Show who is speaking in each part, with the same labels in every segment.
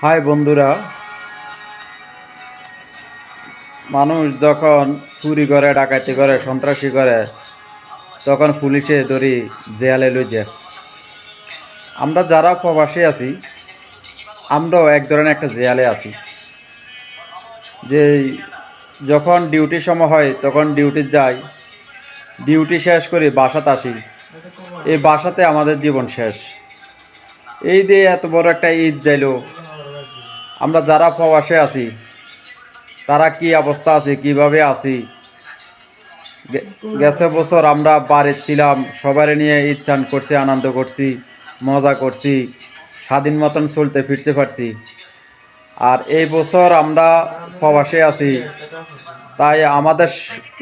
Speaker 1: High বন্ধুরা, মানুষ যখন চুরি করে, ডাকাতি করে, সন্ত্রাসী করে, তখন পুলিশে ধরি জেলে লই যায়। আমরা যারা প্রবাসী আছি, আমরাও এক ধরনের একটা জেলে আছি। যে যখন ডিউটির সময় হয় তখন ডিউটি যাই, ডিউটি শেষ করি বাসাতে আসি, এই বাসাতে আমাদের জীবন শেষ। এই দিয়ে এত বড় একটা ঈদ যাইলো, আমরা যারা প্রবাসে আছি তারা কি অবস্থা আছে, কিভাবে আছি। গেছে বছর আমরা বাড়িতে ছিলাম, সবার নিয়ে ঈদ চান করছি, আনন্দ করছি, মজা করছি, স্বাধীন মতন চলতে ফিরতে পারছি। আর এই বছর আমরা প্রবাসে আছি, তাই আমাদের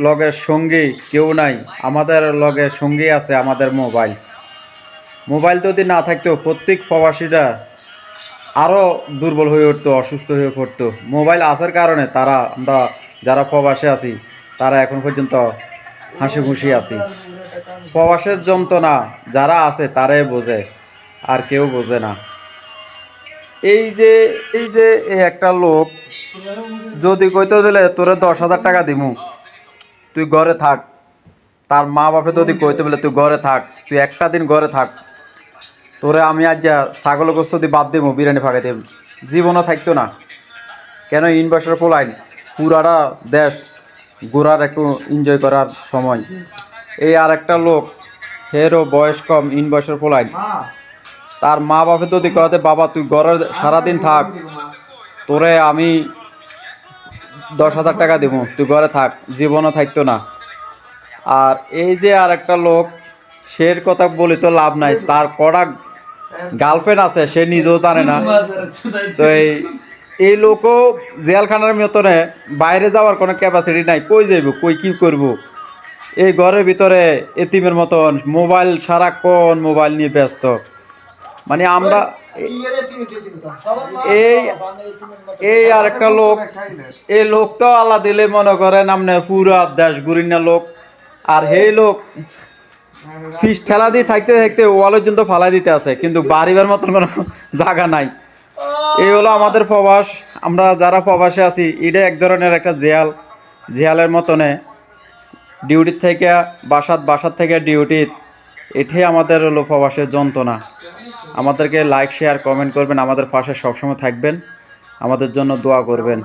Speaker 1: লগের সঙ্গী কেউ নাই। আমাদের লগের সঙ্গী আছে আমাদের মোবাইল। মোবাইল যদি না থাকতো প্রত্যেক প্রবাসীরা আরও দুর্বল হয়ে উঠতো, অসুস্থ হয়ে পড়তো। মোবাইল আসার কারণে আমরা যারা প্রবাসে আছি তারা এখন পর্যন্ত হাসি খুশি আছি। প্রবাসের যন্ত্রণা যারা আছে তারাই বোঝে, আর কেউ বোঝে না। এই যে এই একটা লোক যদি কইতে দিলে তোরে 10,000 টাকা দিমু, তুই ঘরে থাক। তার মা বাপে যদি কইতে বলে তুই ঘরে থাক, তুই একটা দিন ঘরে থাক, তোরে আমি আজ যা ছাগল গোস্ত দিয়ে বাদ দিব, বিরিয়ানি ফাঁকাই দিব, জীবনও থাকতো না। কেন? ইনভার্টার পোলাইন পুরাটা দেশ ঘোরার একটু এনজয় করার সময়। এই আর একটা লোক, হেরও বয়স কম, ইনভার্টার পোলাইন, তার মা বাপে যদি কতে বাবা তুই ঘরে সারাদিন থাক, তোরে আমি 10,000 টাকা দিব, তুই ঘরে থাক, জীবনও থাকতো না। আর এই যে আর একটা লোক, সের কথা বলি তো লাভ নাই, তার কড়া গার্লফ্রেন্ড আছে, সে নিজেও জানে না। তো এই লোকও জেলখানার মতনে বাইরে যাওয়ার কোনো ক্যাপাসিটি নাই। কই যাইব, কই কি করব? এই ঘরের ভিতরে এতিমের মতন মোবাইল, সারাক্ষণ মোবাইল নিয়ে ব্যস্ত। মানে আমরা এই এই আর একটা লোক, এই লোক তো আল্লাহ দিলে মনে করেন আপনি পুরা দেশ ঘুরিনা লোক। আর সেই লোক ফিস ঠেলা দিয়ে থাকতে থাকতে ওয়ালের জন্য ফালাই দিতে আছে, কিন্তু বাড়িবার মতন কোনো জায়গা নাই। এই হলো আমাদের প্রবাস। আমরা যারা প্রবাসে আছি, এটা এক ধরনের একটা জেয়ালের মতনে। ডিউটির থেকে বাসার থেকে ডিউটি, এটাই আমাদের হলো প্রবাসের যন্ত্রণা। আমাদেরকে লাইক, শেয়ার, কমেন্ট করবেন, আমাদের পাশে সবসময় থাকবেন, আমাদের জন্য দোয়া করবেন।